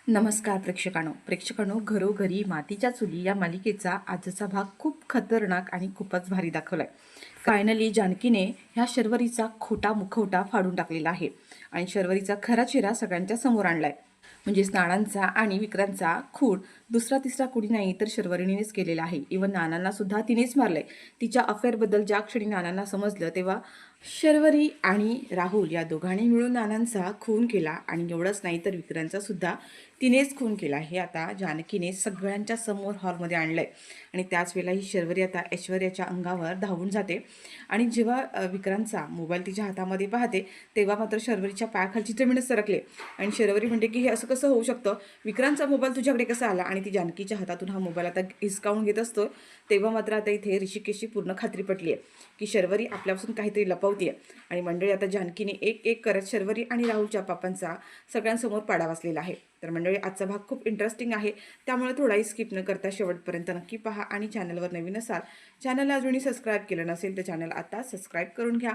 नमस्कार प्रेक्षकांनो घरोघरी मातीच्या चुली या मालिकेचा आजचा भाग खूप खतरनाक आणि खूपच भारी दाखवलाय. फायनली जानकीने ह्या शर्वरीचा खोटा मुखवटा फाडून टाकलेला आहे आणि शर्वरीचा खरा चेहरा सगळ्यांच्या समोर आणलाय. म्हणजेच नानांचा आणि विक्रांतचा खून दुसरा तिसरा कुणी नाही तर शर्वरीनेच केलेला आहे. इव्हन नानांना सुद्धा तिनेच मारलंय. तिच्या अफेअरबद्दल ज्या क्षणी नानांना समजलं तेव्हा शर्वरी आणि राहुल या दोघांनी मिळून नानांचा खून केला आणि एवढंच नाही तर विक्रांतचा सुद्धा तिनेच खून केला. हे आता जानकीने सगळ्यांच्या समोर हॉलमध्ये आणलंय आणि त्याच वेळेला ही शर्वरी आता ऐश्वर्याच्या अंगावर धावून जाते आणि जेव्हा विक्रांतचा मोबाईल तिच्या हातामध्ये पाहते तेव्हा मात्र शर्वरीच्या पायाखालची जमीनच सरकले आणि शर्वरी म्हणते की हे असं कसं होऊ शकतं, विक्रांतचा मोबाईल तुझ्याकडे कसा आला? आणि ती जानकीच्या हातातून हा मोबाईल आता हिसकावून घेत असतो. तेव्हा मात्र आता इथे ऋषिकेशची पूर्ण खात्री पटली आहे की शर्वरी आपल्यापासून काहीतरी लपवते आणि मंडळी आता जानकीने एक एक करत शर्वरी आणि राहुलच्या पापांचा सगळ्यांसमोर पाडा वाचलेला आहे. तर मंडळी आजचा भाग खूप इंटरेस्टिंग आहे, त्यामुळे थोडाही स्किप न करता शेवटपर्यंत नक्की पहा आणि चॅनलवर नवीन असाल, चॅनलला अजूनही सबस्क्राईब केलं नसेल तर चॅनल आता सबस्क्राईब करून घ्या.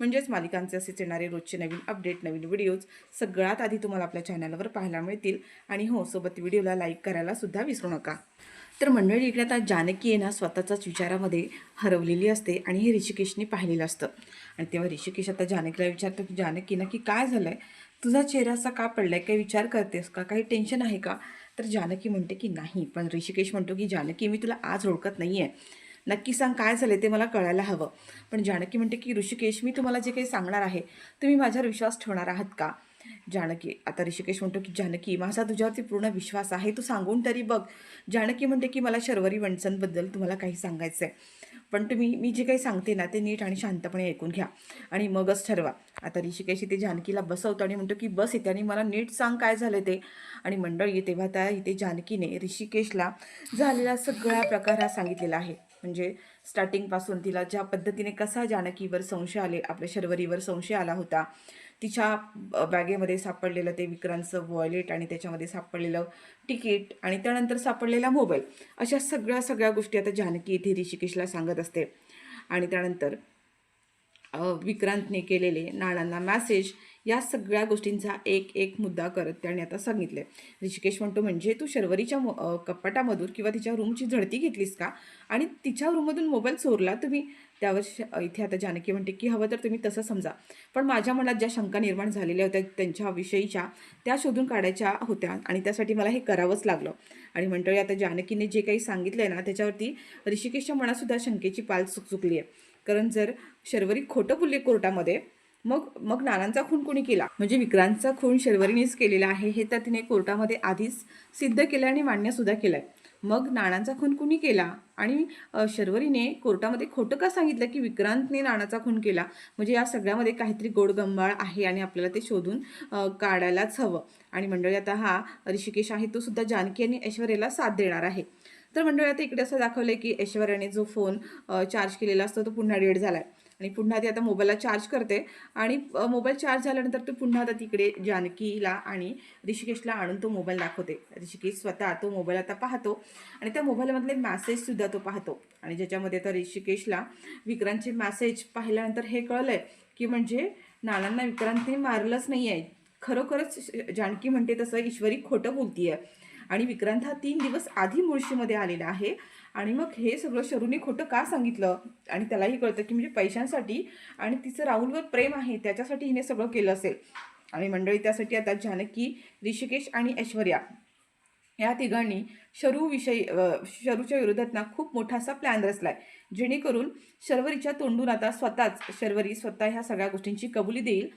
म्हणजेच मालिकांचे असेच येणारे रोजचे नवीन अपडेट, नवीन व्हिडिओज सगळ्यात आधी तुम्हाला आपल्या चॅनलवर पाहायला मिळतील. आणि हो, सोबत व्हिडिओला लाईक करायला सुद्धा विसरू नका. तर मंडळी इकडे आता जानकी आहे ना स्वतःचाच विचारामध्ये हरवलेली असते आणि हे ऋषिकेशने पाहिलेलं असतं आणि तेव्हा ऋषिकेश आता जानकीला विचारतो की जानकी नक्की काय झालंय, तुझा चेहरा असा का पडलाय, काही विचार करतेस का, काही टेन्शन आहे का? तर जानकी म्हणते की नाही, पण ऋषिकेश म्हणतो की जानकी मी तुला आज ओळखत नाही आहे, नक्की सांग काय झालं ते मला कळायला हवं. पण जानकी म्हणते की ऋषिकेश मी तुम्हाला जे काही सांगणार आहे तुम्ही माझ्यावर विश्वास ठेवणार आहात का? जानकी आता ऋषिकेश म्हणतो की जानकी माझा तुझ्यावरती पूर्ण विश्वास आहे, तू सांगून तरी बघ. जानकी म्हणते की मला शर्वरी वंचनबद्दल तुम्हाला काही सांगायचं आहे, पण तुम्ही मी जे काही सांगते ना ते नीट आणि शांतपणे ऐकून घ्या आणि मगच ठरवा. आता ऋषिकेश इथे जानकीला बसवतो आणि म्हणतो की बस इथे आणि मला नीट सांग काय झालं ते. आणि मंडळी तेव्हा त्या इथे जानकीने ऋषिकेशला झालेला सगळा प्रकार हा सांगितलेला आहे. म्हणजे स्टार्टिंगपासून तिला ज्या पद्धतीने कसा जानकीवर संशय आले, आपल्या शर्वरीवर संशय आला होता, तिच्या बॅगेमध्ये सापडलेलं ते विक्रांतचं वॉलेट आणि त्याच्यामध्ये सापडलेलं तिकीट आणि त्यानंतर सापडलेला मोबाईल, अशा सगळ्या गोष्टी आता जानकी इथे ऋषिकेशला सांगत असते. आणि त्यानंतर विक्रांतने केलेले नानांना मॅसेज या सगळ्या गोष्टींचा एक एक मुद्दा करत त्याने आता सांगितले. ऋषिकेश म्हणतो म्हणजे तू शर्वरीच्या कपाटामधून किंवा तिच्या रूमची झडती घेतलीस का आणि तिच्या रूममधून मोबाईल चोरला तुम्ही? त्यावर इथे आता जानकी म्हणते की हवं तर तुम्ही तसं समजा, पण माझ्या मनात ज्या शंका निर्माण झालेल्या होत्या त्यांच्याविषयीच्या त्या शोधून काढायच्या होत्या आणि त्यासाठी मला हे करावंच लागलं. आणि मंडळी आता जानकीने जे काही सांगितलं आहे ना त्याच्यावरती ऋषिकेशच्या मनातसुद्धा शंकेची पाल चुकली आहे. कारण जर शर्वरी खोटं बोलली कोर्टामध्ये, मग मग नानांचा खून कोणी केला, म्हणजे विक्रांतचा खून शर्वरीनेच केलेला आहे हे तर तिने कोर्टामध्ये आधीच सिद्ध केलं आणि मान्यसुद्धा केलं आहे. मग नानांचा खून कुणी केला आणि शर्वरीने कोर्टामध्ये खोटं का सांगितलं की विक्रांतने नानाचा खून केला, म्हणजे या सगळ्यामध्ये काहीतरी गोडगंबाळ आहे आणि आपल्याला ते शोधून काढायलाच हवं. आणि मंडळी आता हा ऋषिकेश आहे तो सुद्धा जानकी आणि ऐश्वर्याला साथ देणार आहे. तर मंडळी आता इकडे असं दाखवलं आहे की ऐश्वर्याने जो फोन चार्ज केलेला असतो तो पुन्हा डेड झाला आहे आणि पुन्हा ती आता मोबाईलला चार्ज करते आणि मोबाईल चार्ज झाल्यानंतर तो पुन्हा आता तिकडे जानकीला आणि ऋषिकेशला आणून तो मोबाईल दाखवते. ऋषिकेश स्वतः तो मोबाईल आता पाहतो आणि त्या मोबाईलमधले मॅसेजसुद्धा तो पाहतो आणि ज्याच्यामध्ये आता ऋषिकेशला विक्रांतचे मॅसेज पाहिल्यानंतर हे कळलंय की म्हणजे नानांना विक्रांतने मारलंच नाही आहे. खरोखरच जानकी म्हणते तसं ईश्वरी खोटं बोलतीये आणि विक्रांत हा 3 दिवस आधी मुळशीमध्ये आलेला आहे आणि मग हे सगळं शरूने खोटं का सांगितलं आणि त्यालाही कळतं की म्हणजे पैशांसाठी आणि तिचं राहुलवर प्रेम आहे त्याच्यासाठी हिने सगळं केलं असेल. आणि मंडळी त्यासाठी आता जानकी, ऋषिकेश आणि ऐश्वर्या या तिघांनी शरूच्या विरोधात ना खूप मोठा असा प्लॅन रचलाय, जेणेकरून शर्वरीच्या तोंडून आता शर्वरी स्वतः ह्या सगळ्या गोष्टींची कबुली देईल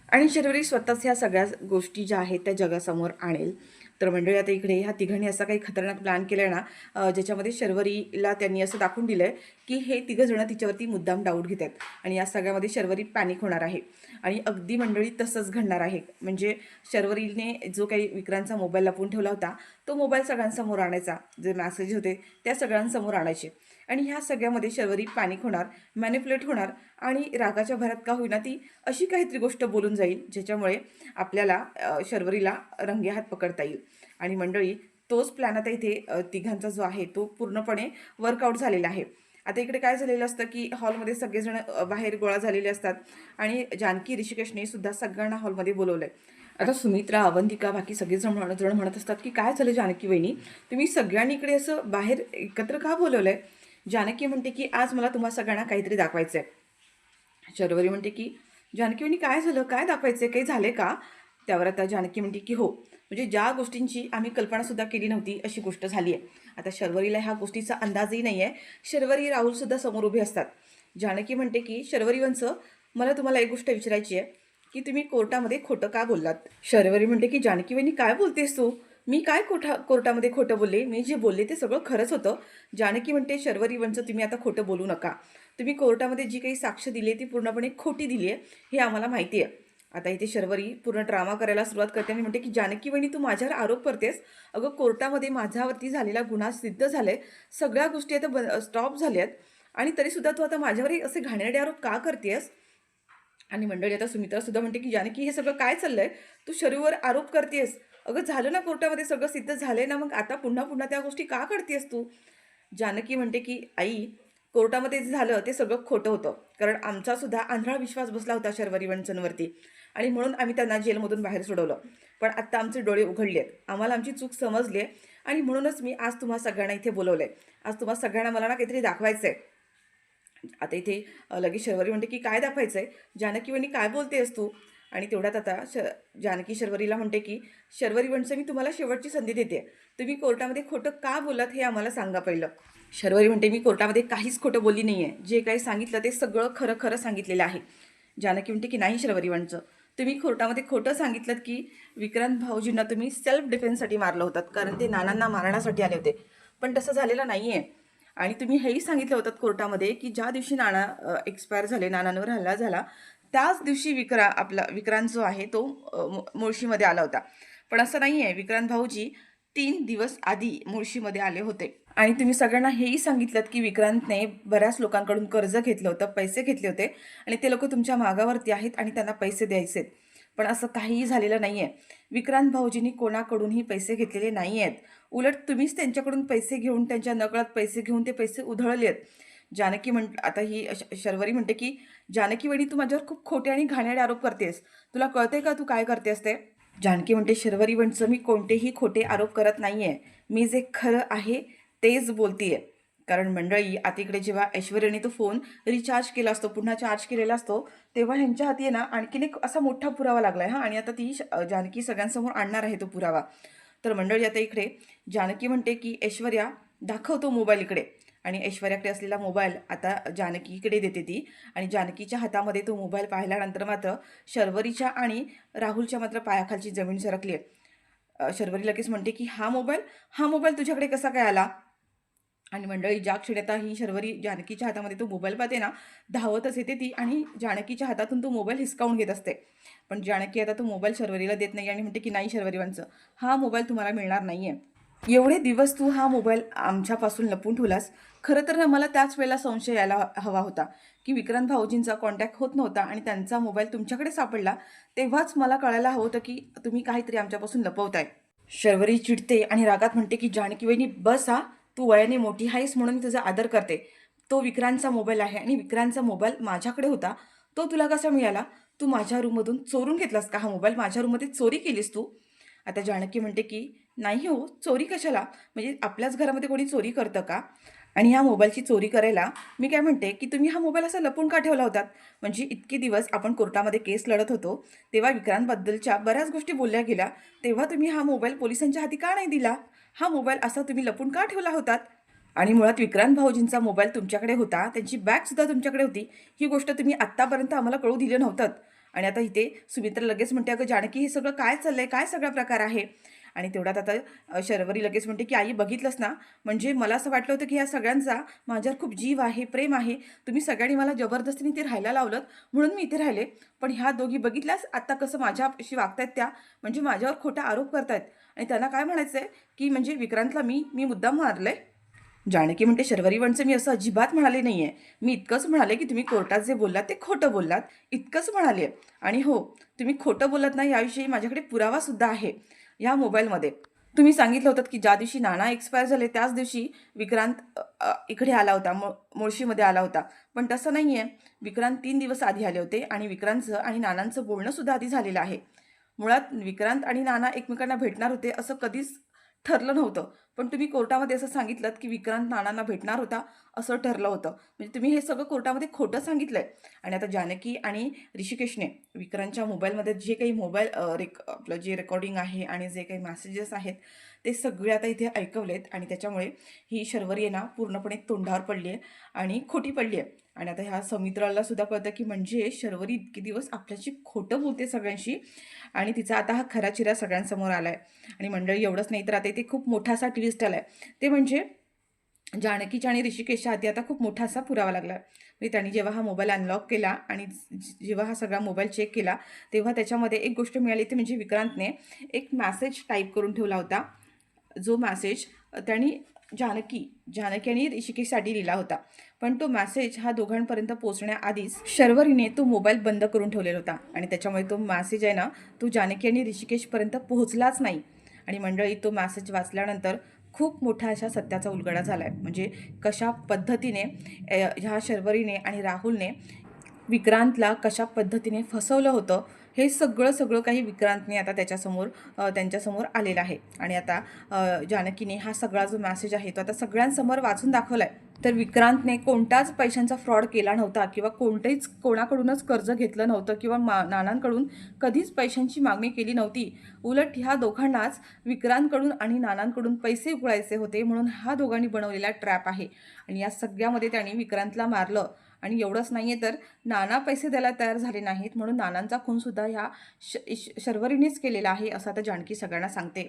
आणि शर्वरी स्वतःच ह्या सगळ्या गोष्टी ज्या आहेत त्या जगासमोर आणेल. तर मंडळी आता इकडे ह्या तिघांनी असा काही खतरनाक प्लॅन केला आहे ना, ज्याच्यामध्ये शर्वरीला त्यांनी असं दाखवून दिलं आहे की हे तिघंजणं तिच्यावरती मुद्दाम डाऊट घेत आहेत आणि या सगळ्यामध्ये शर्वरी पॅनिक होणार आहे आणि अगदी मंडळी तसंच घडणार आहे. म्हणजे शर्वरीने जो काही विक्रांतचा मोबाईल लपवून ठेवला होता तो मोबाईल सगळ्यांसमोर आणायचा, जे मॅसेज होते त्या सगळ्यांसमोर आणायचे आणि ह्या सगळ्यामध्ये शर्वरी पॅनिक होणार, मॅनिप्युलेट होणार आणि रागाच्या भरात का होईना ती अशी काहीतरी गोष्ट बोलून जाईल ज्याच्यामुळे आपल्याला शर्वरीला रंगेहात पकडता येईल. आणि मंडळी तोच प्लॅन आता इथे तिघांचा जो आहे तो पूर्णपणे वर्कआउट झालेला आहे. आता इकडे काय झालेलं असतं की हॉलमध्ये सगळेजण बाहेर गोळा झालेले असतात आणि जानकी ऋषिकेशने सुद्धा सगळ्यांना हॉलमध्ये बोलवलंय आता सुमित्रा, अवंतिका, बाकी सगळेजण म्हणत असतात की काय झालं जानकी वहिनी, तुम्ही सगळ्यांनी इकडे असं बाहेर एकत्र का बोलवलंय? जानकी म्हणते की आज मला तुम्हा सगळ्यांना काहीतरी दाखवायचं आहे. शर्वरी म्हणते की जानकी वहिनी काय झालं, काय दाखवायचं आहे, काही झाले का? त्यावर आता जानकी म्हणते की हो, म्हणजे ज्या गोष्टींची आम्ही कल्पनासुद्धा केली नव्हती अशी गोष्ट झाली आहे. आता शर्वरीला ह्या गोष्टीचा अंदाजही नाही आहे. शर्वरी, राहुलसुद्धा समोर उभे असतात. जानकी म्हणते की शर्वरी वंश, मला तुम्हाला एक गोष्ट विचारायची आहे की तुम्ही कोर्टामध्ये खोटं का बोललात? शर्वरी म्हणते की जानकी वहिनी काय बोलतेस तू? मी काय कोर्टामध्ये खोटं बोलले? मी जे बोलले ते सगळं खरंच होतं. जानकी म्हणते शर्वरी वंश, तुम्ही आता खोटं बोलू नका. तुम्ही कोर्टामध्ये जी काही साक्ष दिली आहे ती पूर्णपणे खोटी दिली आहे हे आम्हाला माहिती आहे. आता इथे शर्वरी पूर्ण ड्रामा करायला सुरुवात करते आणि म्हणते की जानकी वहिनी, तू माझ्यावर आरोप करतेस. अगं, कोर्टामध्ये माझ्यावरती झालेला गुन्हा सिद्ध झालाय, सगळ्या गोष्टी आता स्टॉप झाल्यात आणि तरीसुद्धा तू आता माझ्यावरही असे घाणेरडे आरोप का करतेस? आणि मंडळी, आता सुमित्रा सुद्धा म्हणते की जानकी, हे सगळं काय चाललंय? तू शरीरवर आरोप करतेस. अगं, झालं ना कोर्टामध्ये सगळं सिद्ध झालंय ना, मग आता पुन्हा पुन्हा त्या गोष्टी का करतेस तू? जानकी म्हणते की आई, कोर्टामध्ये जे झालं ते सगळं खोटं होतं, कारण आमचा सुद्धा आंधळा विश्वास बसला होता शर्वरी वंचनवरती आणि म्हणून आम्ही त्यांना जेलमधून बाहेर सोडवलं. पण आत्ता आमचे डोळे उघडले आहेत, आम्हाला आमची चूक समजली आहे आणि म्हणूनच मी आज तुम्हा सगळ्यांना इथे बोलवलंय. आज तुम्हा सगळ्यांना मला ना काहीतरी दाखवायचं आहे. आता इथे लगेच शर्वरी म्हणते की काय दाखवायचं आहे? जानकी वहिनी काय बोलतेस तू? आणि तेवढ्यात आता जानकी शर्वरीला म्हणते की शर्वरी वंश, मी तुम्हाला शेवटची संधी देते. तुम्ही कोर्टामध्ये खोटं का बोलात हे आम्हाला सांगा पहिलं. शर्वरी म्हणते मी कोर्टामध्ये काहीच खोटं बोलली नाही आहे. जे काही सांगितलं ते सगळं खरं खरं सांगितलेलं आहे. जानकी म्हणते की नाही शर्वरी वंश, तुम्ही कोर्टामध्ये खोटं सांगितलं की विक्रांत भाऊजींना तुम्ही सेल्फ डिफेन्ससाठी मारलं होतं, कारण ते नानांना मारण्यासाठी आले होते. पण तसं झालेलं नाही आहे. आणि तुम्ही हेही सांगितलं होतं कोर्टामध्ये की ज्या दिवशी नाना एक्सपायर झाले, नानांवर हल्ला झाला, त्याच दिवशी विक्रांत जो आहे तो मुळशीमध्ये आला होता. पण असं नाही आहे, विक्रांत भाऊजी 3 दिवस आधी मुळशीमध्ये आले होते. आणि तुम्ही सगळ्यांना हेही सांगितलं की विक्रांतने बऱ्याच लोकांकडून कर्ज घेतलं होतं, पैसे घेतले होते आणि ते लोक तुमच्या मागावरती आहेत आणि त्यांना पैसे द्यायचे आहेत. पण असं काहीही झालेलं नाही आहे. विक्रांत भाऊजींनी कोणाकडूनही पैसे घेतलेले नाही आहेत. उलट तुम्हीच त्यांच्याकडून पैसे घेऊन, त्यांच्या नकळत पैसे घेऊन ते पैसे उधळले आहेत. जानकी आता ही शर्वरी म्हणते की जानकी वहिनी, तू माझ्यावर खूप खोटे आणि घाणेरडे आरोप करतेस. तुला कळतंय का तू काय करतेस ते? जानकी म्हणते शर्वरी वंश, मी कोणतेही खोटे आरोप करत नाही आहे. मी जे खरं आहे तेच बोलतीये. कारण मंडळी, आता इकडे जेव्हा ऐश्वर्याने तो फोन रिचार्ज केला असतो, पुन्हा चार्ज केलेला असतो, तेव्हा ह्यांच्या हाती आहे ना आणखीन एक असा मोठा पुरावा लागलाय हा. आणि आता ती जानकी सगळ्यांसमोर आणणार आहे तो पुरावा. तर मंडळी, आता इकडे जानकी म्हणते की ऐश्वर्या, दाखवतो मोबाईल इकडे. आणि ऐश्वर्याकडे असलेला मोबाईल आता जानकीकडे देते ती. आणि जानकीच्या हातामध्ये तो मोबाईल पाहिल्यानंतर मात्र शर्वरीच्या आणि राहुलच्या मात्र पायाखालची जमीन सरकली आहे. शर्वरी लगेच म्हणते की हा मोबाईल तुझ्याकडे कसा काय आला? आणि मंडळी, ज्या क्षणी आता ही शर्वरी जानकीच्या हातामध्ये तो मोबाईल पाहते ना, धावतच येते ती आणि जानकीच्या हातातून तो मोबाईल हिसकावून घेत असते. पण जानकी आता तो मोबाईल शर्वरीला देत नाही आणि म्हणते की नाही शर्वरी वंश, हा मोबाईल तुम्हाला मिळणार नाही आहे. एवढे दिवस तू हा मोबाईल आमच्यापासून लपून ठेवलास. खरं तर ना, मला त्याच वेळेला संशय यायला हवा होता की विक्रांत भाऊजींचा कॉन्टॅक्ट होत नव्हता आणि त्यांचा मोबाईल तुमच्याकडे सापडला. तेव्हाच मला कळायला हवं होतं की तुम्ही काहीतरी आमच्यापासून लपवताय. शर्वरी चिडते आणि रागात म्हणते की जानकी वहिनी बस हा, तू वयाने मोठी आहेस म्हणून मी तुझा आदर करते. तो विक्रांतचा मोबाईल आहे आणि विक्रांतचा मोबाईल माझ्याकडे होता. तो तुला कसा मिळाला? तू माझ्या रूममधून चोरून घेतलास का हा मोबाईल? माझ्या रूममध्ये चोरी केलीस तू? आता जानकी म्हणते की नाही हो, चोरी कशाला? म्हणजे आपल्याच घरामध्ये कोणी चोरी करतं का? आणि ह्या मोबाईलची चोरी करायला मी काय म्हणते की तुम्ही हा मोबाईल असा लपून का ठेवला होतात? म्हणजे इतके दिवस आपण कोर्टामध्ये केस लढत होतो, तेव्हा विक्रांतबद्दलच्या बऱ्याच गोष्टी बोलल्या गेल्या, तेव्हा तुम्ही हा मोबाईल पोलिसांच्या हाती का नाही दिला? हा मोबाईल असा तुम्ही लपून का ठेवला होतात? आणि मुळात विक्रांत भाऊजींचा मोबाईल तुमच्याकडे होता, त्यांची बॅगसुद्धा तुमच्याकडे होती, ही गोष्ट तुम्ही आत्तापर्यंत आम्हाला कळू दिलं नव्हतं. आणि आता इथे सुमित्रा लगेच म्हणते अगं जानकी, हे सगळं काय चाललंय, काय सगळा प्रकार आहे? आणि तेवढ्यात आता शर्वरी लगेच म्हणते की आई बघितलंस ना, म्हणजे मला असं वाटलं होतं की ह्या सगळ्यांचा माझ्यावर खूप जीव आहे, प्रेम आहे. तुम्ही सगळ्यांनी मला जबरदस्तीने इथे राहायला लावलं म्हणून मी इथे राहिले. पण ह्या दोघी बघितल्यास आत्ता कसं माझ्याशी वागतायत त्या, म्हणजे माझ्यावर खोटा आरोप करतायत. आणि त्यांना काय म्हणायचं आहे की म्हणजे विक्रांतला मी मुद्दाम मारलंय? जानकी म्हणते शर्वरी वंश, मी असं अजिबात म्हणाले नाही आहे. मी इतकंच म्हणाले की तुम्ही कोर्टात जे बोललात ते खोटं बोललात, इतकंच म्हणाले आहे. आणि हो, तुम्ही खोटं बोलत नाही याविषयी माझ्याकडे पुरावासुद्धा आहे. ह्या मोबाईलमध्ये तुम्ही सांगितलं होतं की ज्या दिवशी नाना एक्सपायर झाले त्याच दिवशी विक्रांत इकडे आला होता, मुळशीमध्ये आला होता. पण तसं नाही आहे. विक्रांत 3 दिवस आधी आले होते आणि विक्रांतचं आणि नानांचं बोलणंसुद्धा आधी झालेलं आहे. मुळात विक्रांत आणि नाना एकमेकांना भेटणार होते असं कधीच ठरलं नव्हतं. पण तुम्ही कोर्टामध्ये असं सांगितलत, की विक्रांत नानांना भेटणार होता, असं ठरलं होतं. म्हणजे तुम्ही हे सगळं कोर्टामध्ये खोटं सांगितलंय. आणि आता जानकी आणि ऋषिकेशने विक्रांतच्या मोबाईलमध्ये जे काही आपलं जे रेकॉर्डिंग आहे आणि जे काही मेसेजेस आहेत, ते सगळे आता इथे ऐकवलेत आणि त्याच्यामुळे ही शर्वरी आहे ना पूर्णपणे तोंडावर पडली आहे आणि खोटी पडली आहे. आणि आता ह्या सौमित्राला सुद्धा कळतं, की म्हणजे शर्वरी इतके दिवस आपल्याशी खोटं बोलते सगळ्यांशी आणि तिचा आता हा खरा चेहरा सगळ्यांसमोर आला आहे. आणि मंडळी एवढंच नाही तर आता इथे खूप मोठा असा ट्विस्ट आला आहे. ते म्हणजे जानकीच्या आणि ऋषिकेशच्या हाती आता खूप मोठा असा पुरावा लागला आहे. म्हणजे त्यांनी जेव्हा हा मोबाईल अनलॉक केला आणि जेव्हा हा सगळा मोबाईल चेक केला, तेव्हा त्याच्यामध्ये एक गोष्ट मिळाली ती म्हणजे विक्रांतने एक मेसेज टाईप करून ठेवला होता. जो मेसेज त्यांनी जानकी जानकी आणि ऋषिकेशसाठी लिहिला होता. पण तो मेसेज हा दोघांपर्यंत पोहोचण्याआधीच शर्वरीने तो मोबाईल बंद करून ठेवलेला होता आणि त्याच्यामुळे तो मेसेज आहे ना, तो जानकी आणि ऋषिकेशपर्यंत पोहोचलाच नाही. आणि मंडळी तो मेसेज वाचल्यानंतर खूप मोठ्या अशा सत्याचा उलगडा झाला आहे. म्हणजे कशा पद्धतीने ह्या शर्वरीने आणि राहुलने विक्रांतला कशा पद्धतीने फसवलं होतं, हे सगळं काही विक्रांतने आता त्यांच्यासमोर आलेलं आहे. आणि आता जानकीने हा सगळा जो मेसेज आहे तो आता सगळ्यांसमोर वाचून दाखवला आहे. तर विक्रांतने कोणताच पैशांचा फ्रॉड केला नव्हता किंवा कोणाकडूनच कर्ज घेतलं नव्हतं किंवा नानांकडून कधीच पैशांची मागणी केली नव्हती. उलट ह्या दोघांनाच विक्रांतकडून आणि नानांकडून पैसे उकळायचे होते म्हणून हा दोघांनी बनवलेला ट्रॅप आहे. आणि या सगळ्यामध्ये त्यांनी विक्रांतला मारलं. आणि एवढंच नाही आहे तर नाना पैसे द्यायला तयार झाले नाहीत म्हणून नानांचा खूनसुद्धा ह्या शर्वरीनेच केलेला आहे असं आता जानकी सगळ्यांना सांगते.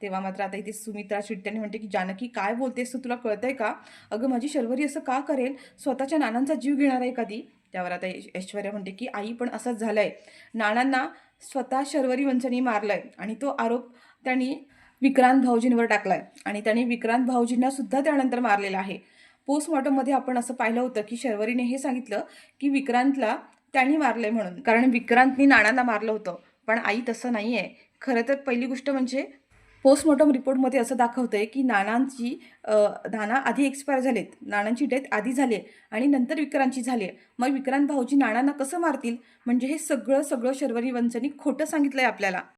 तेव्हा मात्र आता इथे सुमित्रा चिट्ट्याने म्हणते, की जानकी काय बोलतेस तू, तुला कळतंय का? अगं माझी शर्वरी असं का करेल? स्वतःच्या नानांचा जीव घेणार आहे कधी? त्यावर आता ऐश्वर्या म्हणते, की आई पण असंच झालंय. नानांना स्वतः शर्वरी वंचनी मारलंय आणि तो आरोप त्यांनी विक्रांत भाऊजींवर टाकलाय आणि त्यांनी विक्रांत भाऊजींना सुद्धा त्यानंतर मारलेला आहे. पोस्टमॉर्टममध्ये आपण असं पाहिलं होतं, की शर्वरीने हे सांगितलं, की विक्रांतला त्यांनी मारलंय म्हणून. कारण विक्रांतनी नानांना मारलं होतं. पण आई तसं नाही आहे. खरं तर पहिली गोष्ट म्हणजे पोस्टमॉर्टम रिपोर्टमध्ये असं दाखवतंय, की नाना आधी एक्सपायर झालेत. नानांची डेथ आधी झाली आहे आणि नंतर विक्रांतची झाली आहे. मग विक्रांत भाऊजी नानांना कसं मारतील? म्हणजे हे सगळं शर्वरी वंचनी खोटं सांगितलंय आपल्याला.